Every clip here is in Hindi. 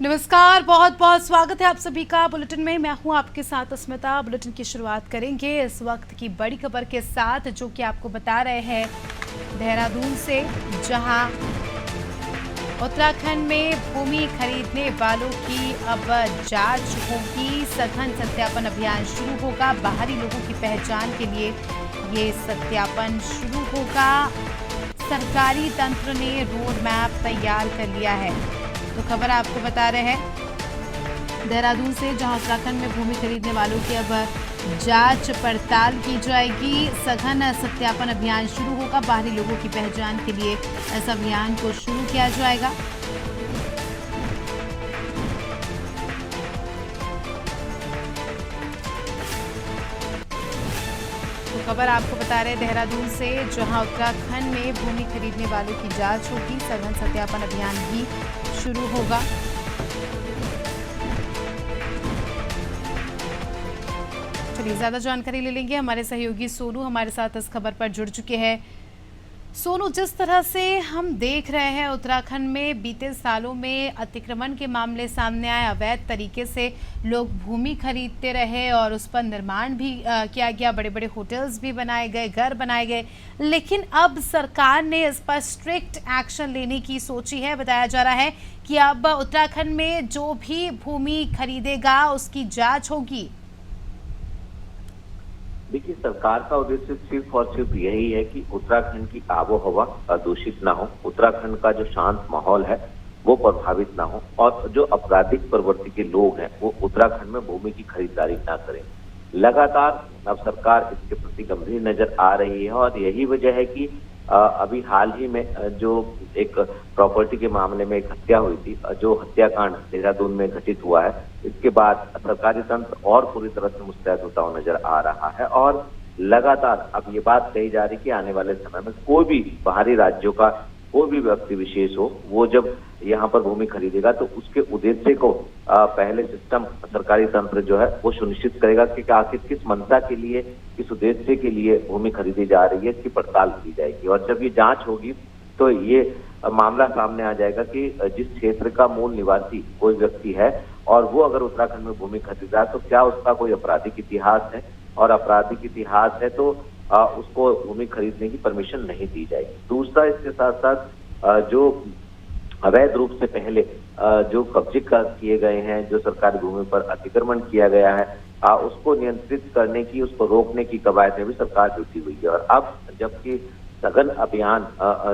नमस्कार, बहुत बहुत स्वागत है आप सभी का बुलेटिन में। मैं हूं आपके साथ अस्मिता। बुलेटिन की शुरुआत करेंगे इस वक्त की बड़ी खबर के साथ, जो कि आपको बता रहे हैं देहरादून से, जहां उत्तराखंड में भूमि खरीदने वालों की अब जांच होगी। सघन सत्यापन अभियान शुरू होगा। बाहरी लोगों की पहचान के लिए ये सत्यापन शुरू होगा। सरकारी तंत्र ने रोड मैप तैयार कर लिया है। तो खबर आपको बता रहे हैं देहरादून से, जहां उत्तराखंड में भूमि खरीदने वालों की अब जांच पड़ताल की जाएगी। सघन सत्यापन अभियान शुरू होगा। बाहरी लोगों की पहचान के लिए इस अभियान को शुरू किया जाएगा। तो खबर आपको बता रहे हैं देहरादून से, जहां उत्तराखंड में भूमि खरीदने वालों की जांच होगी। सघन सत्यापन अभियान भी शुरू होगा। चलिए ज्यादा जानकारी ले लेंगे। हमारे सहयोगी सोनू हमारे साथ इस खबर पर जुड़ चुके हैं। सोनू, जिस तरह से हम देख रहे हैं उत्तराखंड में बीते सालों में अतिक्रमण के मामले सामने आए, अवैध तरीके से लोग भूमि खरीदते रहे और उस पर निर्माण भी किया गया, बड़े बड़े होटल्स भी बनाए गए, घर बनाए गए, लेकिन अब सरकार ने इस पर स्ट्रिक्ट एक्शन लेने की सोची है। बताया जा रहा है कि अब उत्तराखंड में जो भी भूमि खरीदेगा उसकी जांच होगी। देखिए, सरकार का उद्देश्य सिर्फ और सिर्फ यही है कि उत्तराखंड की आबो हवा दूषित ना हो, उत्तराखंड का जो शांत माहौल है वो प्रभावित ना हो, और जो आपराधिक प्रवृत्ति के लोग हैं वो उत्तराखंड में भूमि की खरीदारी ना करें। लगातार अब सरकार इसके प्रति गंभीर नजर आ रही है, और यही वजह है कि अभी हाल ही में जो एक प्रॉपर्टी के मामले में एक हत्या हुई थी, जो हत्याकांड देहरादून में घटित हुआ है, इसके बाद सरकारी तंत्र और पूरी तरह से मुस्तैद होता हुआ नजर आ रहा है। और लगातार अब ये बात कही जा रही है कि आने वाले समय में कोई भी बाहरी राज्यों का कोई भी व्यक्ति विशेष हो, वो जब यहाँ पर भूमि खरीदेगा तो उसके उद्देश्य को पहले सिस्टम सरकारी तंत्र जो है वो सुनिश्चित करेगा कि आखिर किस मंशा के लिए, किस उद्देश्य के लिए भूमि खरीदी जा रही है, इसकी पड़ताल की जाएगी। और जब ये जांच होगी तो ये मामला सामने आ जाएगा कि जिस क्षेत्र का मूल निवासी कोई व्यक्ति है और वो अगर उत्तराखंड में भूमि खरीदा है तो क्या उसका कोई आपराधिक इतिहास है, और आपराधिक इतिहास है तो उसको भूमि खरीदने की परमिशन नहीं दी जाएगी। दूसरा, इसके साथ साथ जो अवैध रूप से पहले जो कब्जे किए गए हैं, जो सरकारी भूमि पर अतिक्रमण किया गया है, उसको नियंत्रित करने की, उसको रोकने की कवायद में भी सरकार जुटी हुई है। और अब जबकि सघन अभियान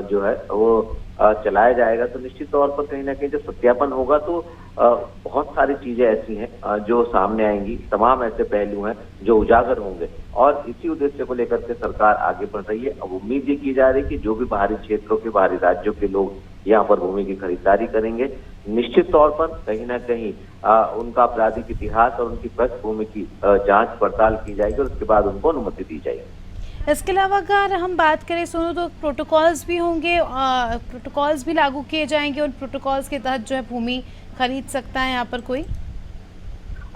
जो है वो चलाया जाएगा, तो निश्चित तौर पर कहीं ना कहीं जब सत्यापन होगा तो बहुत सारी चीजें ऐसी हैं जो सामने आएंगी, तमाम ऐसे पहलू हैं जो उजागर होंगे, और इसी उद्देश्य को लेकर के सरकार आगे बढ़ रही है। अब उम्मीद ये की जा रही है कि जो भी बाहरी क्षेत्रों के, बाहरी राज्यों के लोग यहाँ पर भूमि की खरीदारी करेंगे, निश्चित तौर पर कहीं ना कहीं उनका आपराधिक इतिहास और उनकी पृष्ठभूमि की जांच पड़ताल की जाएगी, और उसके बाद उनको अनुमति दी जाएगी। इसके अलावा अगर हम बात करें सोनू, तो प्रोटोकॉल्स भी होंगे, प्रोटोकॉल्स भी लागू किए जाएंगे। उन प्रोटोकॉल्स के तहत जो है भूमि खरीद सकता है यहाँ पर कोई?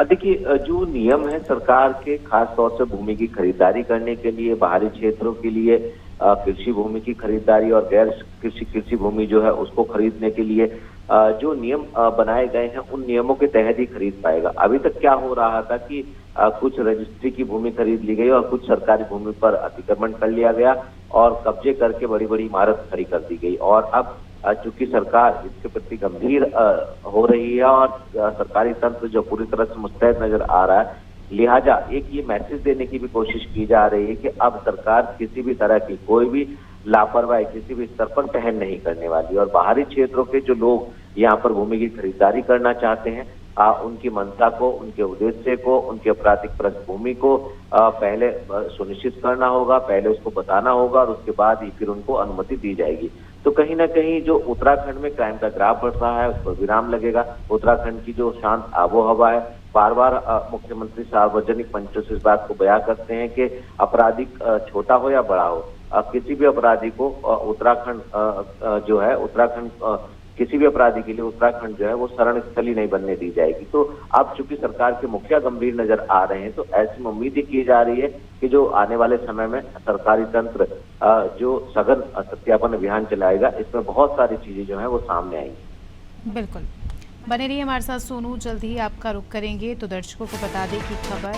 देखिए, जो नियम है सरकार के, खास तौर से भूमि की खरीदारी करने के लिए, बाहरी क्षेत्रों के लिए कृषि भूमि की खरीदारी और गैर कृषि भूमि जो है उसको खरीदने के लिए जो नियम बनाए गए हैं, उन नियमों के तहत ही खरीद पाएगा। अभी तक क्या हो रहा था कि कुछ रजिस्ट्री की भूमि खरीद ली गई और कुछ सरकारी भूमि पर अतिक्रमण कर लिया गया और कब्जे करके बड़ी बड़ी इमारत खड़ी कर दी गई। और अब चूंकि सरकार इसके प्रति गंभीर हो रही है और सरकारी तंत्र जो पूरी तरह से मुस्तैद नजर आ रहा है, लिहाजा एक ये मैसेज देने की भी कोशिश की जा रही है कि अब सरकार किसी भी तरह की कोई भी लापरवाही किसी भी स्तर पर सहन नहीं करने वाली। और बाहरी क्षेत्रों के जो लोग यहाँ पर भूमि की खरीदारी करना चाहते हैं, उनकी मंशा को, उनके उद्देश्य को, उनकी आपराधिक पृष्ठभूमि को पहले सुनिश्चित करना होगा, पहले उसको बताना होगा, और उसके बाद ही फिर उनको अनुमति दी जाएगी। तो कहीं ना कहीं जो उत्तराखंड में क्राइम का ग्राफ बढ़ रहा है उस पर विराम लगेगा। उत्तराखंड की जो शांत आबो हवा है, बार बार मुख्यमंत्री सार्वजनिक मंचों से इस बात को बयां करते हैं कि अपराधी छोटा हो या बड़ा हो, किसी भी अपराधी को उत्तराखंड जो है, उत्तराखंड किसी भी अपराधी के लिए उत्तराखंड जो है वो शरण स्थली नहीं बनने दी जाएगी। तो अब चूंकि सरकार के मुखिया गंभीर नजर आ रहे हैं, तो ऐसी उम्मीद की जा रही है कि जो आने वाले समय में सरकारी तंत्र जो सघन सत्यापन अभियान चलाएगा, इसमें बहुत सारी चीजें जो है वो सामने आएंगी। बिल्कुल, बने रहिए हमारे साथ सोनू, जल्द ही आपका रुख करेंगे। तो दर्शकों को बता दें कि खबर